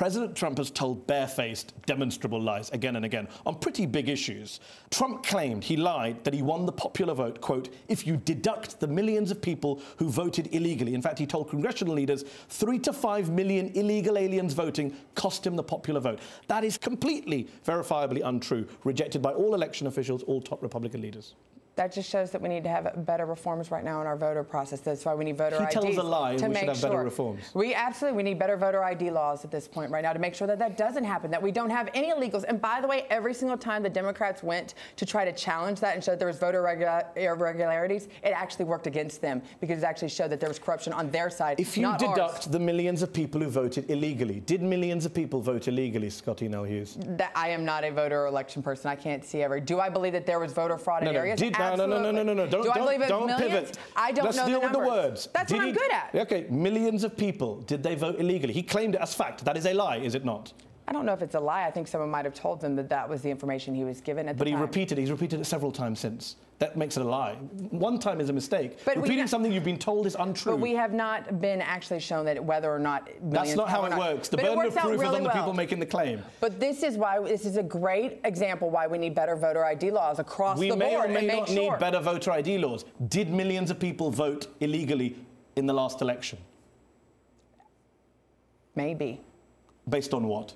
President Trump has told barefaced, demonstrable lies again and again on pretty big issues. Trump claimed he lied that he won the popular vote, quote, if you deduct the millions of people who voted illegally. In fact, he told congressional leaders 3 to 5 million illegal aliens voting cost him the popular vote. That is completely verifiably untrue, rejected by all election officials, all top Republican leaders. That just shows that we need to have better reforms right now in our voter process. That's why we need voter IDs. He tells a lie, and we should have better reforms. We need better voter ID laws at this point right now to make sure that that doesn't happen, that we don't have any illegals. And by the way, every single time the Democrats went to try to challenge that and show that there was voter irregularities, it actually worked against them because it actually showed that there was corruption on their side, if you deduct the millions of people who voted illegally, did millions of people vote illegally, Scottie Nell Hughes? I am not a voter or election person. I can't see every. Do I believe that there was voter fraud in areas? No. Don't pivot. I don't know the numbers. Let's deal with the words. That's what I'm good at. Okay, millions of people. Did they vote illegally? He claimed it as fact. That is a lie, is it not? I don't know if it's a lie. I think someone might have told him that that was the information he was given at the time. But he's repeated it several times since. That makes it a lie. One time is a mistake. But repeating something you've been told is untrue. But we have not been actually shown that whether or not millions. That's not how it works. The burden of proof is on the people making the claim. But this is a great example why we need better voter ID laws across the board. We may or may not need better voter ID laws. Did millions of people vote illegally in the last election? Maybe. Based on what?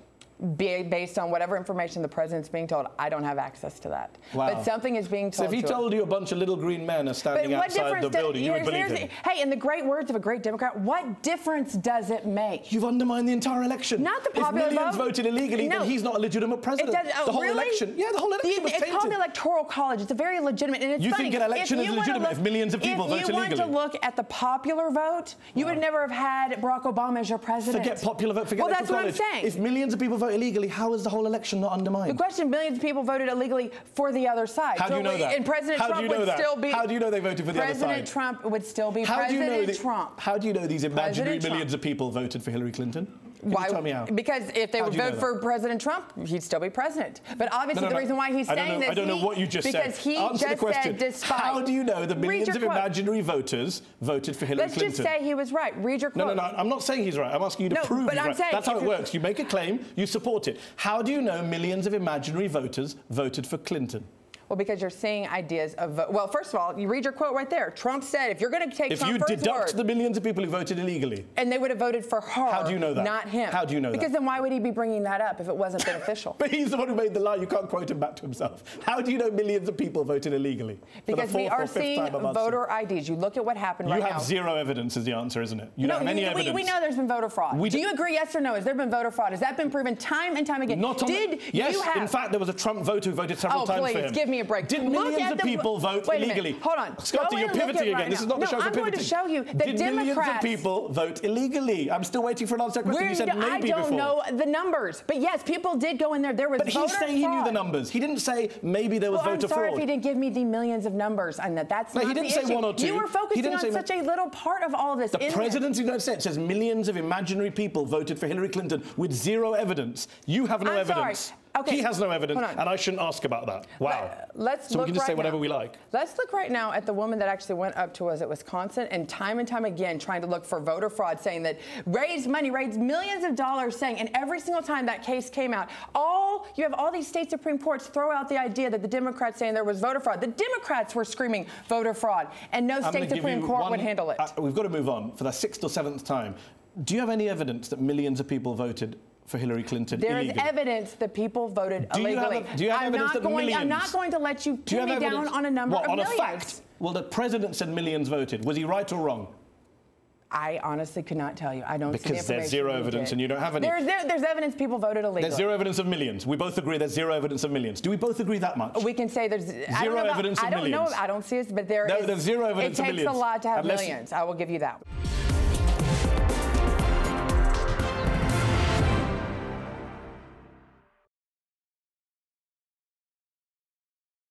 Based on whatever information the president's being told. I don't have access to that. Wow. But something is being told. So if he told you a bunch of little green men are standing outside the building, you would believe him? Hey, in the great words of a great Democrat, what difference does it make? You've undermined the entire election. Not the popular vote. If millions voted illegally, then he's not a legitimate president. The whole election. Yeah, the whole election was tainted. It's called the Electoral College. It's a very legitimate. And it's you think an election is legitimate if millions of people vote illegally? If you want to look at the popular vote, you would never have had Barack Obama as your president. Forget popular vote. Forget Electoral College. That's what I'm saying. If millions of people vote illegally, how is the whole election not undermined? The question: millions of people voted illegally for the other side. How do you know that? And President Trump would still be. How do you know they voted for the other side? President Trump would still be President Trump. How do you know these imaginary millions of people voted for Hillary Clinton? Why? Tell me how. Because if they would vote for President Trump, he'd still be president. But obviously, the reason why he's saying this, I don't know what you just said. Because he just said, despite. How do you know the millions of imaginary voters voted for Hillary Clinton? Let's just say he was right. Read your quote. No. I'm not saying he's right. I'm asking you to prove he's right. That's how it works. You make a claim, you support it. How do you know millions of imaginary voters voted for Clinton? Well, because you're seeing ideas of well, first of all, you read your quote right there. Trump said, if you're going to take Trump for his word, if you deduct the millions of people who voted illegally, and they would have voted for her, how do you know that? Not him. How do you know that? Because then why would he be bringing that up if it wasn't beneficial? But he's the one who made the lie. You can't quote him back to himself. How do you know millions of people voted illegally? Because we are seeing voter IDs. You look at what happened right now. You have zero evidence is the answer, isn't it? You don't have any evidence. We know there's been voter fraud. Do you agree, yes or no? Has there been voter fraud? Has that been proven time and time again? Yes, in fact, there was a Trump voter who voted several times for him. Oh, please, give me a break. Did millions of people vote illegally? Hold on. Scottie, you're pivoting again. This is not the show for pivoting. I'm going to show you that Did millions of people vote illegally? I'm still waiting for an answer to that question. You said maybe before. I don't know the numbers. But yes, people did go in there. There was voter fraud. But he's saying he knew the numbers. He didn't say maybe there was voter fraud. I'm sorry if he didn't give me the millions of numbers. And that's not the issue. He didn't say one or two. You were focusing on such a little part of all of this. The President of the United States says millions of imaginary people voted for Hillary Clinton with zero evidence. You have no evidence. Okay. He has no evidence, and I shouldn't ask about that. Wow. So we can just say whatever we like. Let's look right now at the woman that actually went up to us at Wisconsin and time again trying to look for voter fraud, saying that raised millions of dollars, saying, and every single time that case came out, you have all these state Supreme Courts throw out the idea that the Democrats saying there was voter fraud. The Democrats were screaming voter fraud, and no state Supreme Court would handle it. We've got to move on for the 6th or 7th time. Do you have any evidence that millions of people voted for Hillary Clinton illegally? There is evidence that people voted illegally. Do you have evidence that millions? I'm not going to let you pin me down on a number of millions. On a fact? Well, the president said millions voted. Was he right or wrong? I honestly could not tell you. I don't see the information. Because there's zero evidence and you don't have any. There's evidence people voted illegally. There's zero evidence of millions. We both agree there's zero evidence of millions. Do we both agree that much? We can say there's zero evidence of millions. I don't know. I don't see it, but there's zero evidence of millions. It takes a lot to have millions. I will give you that.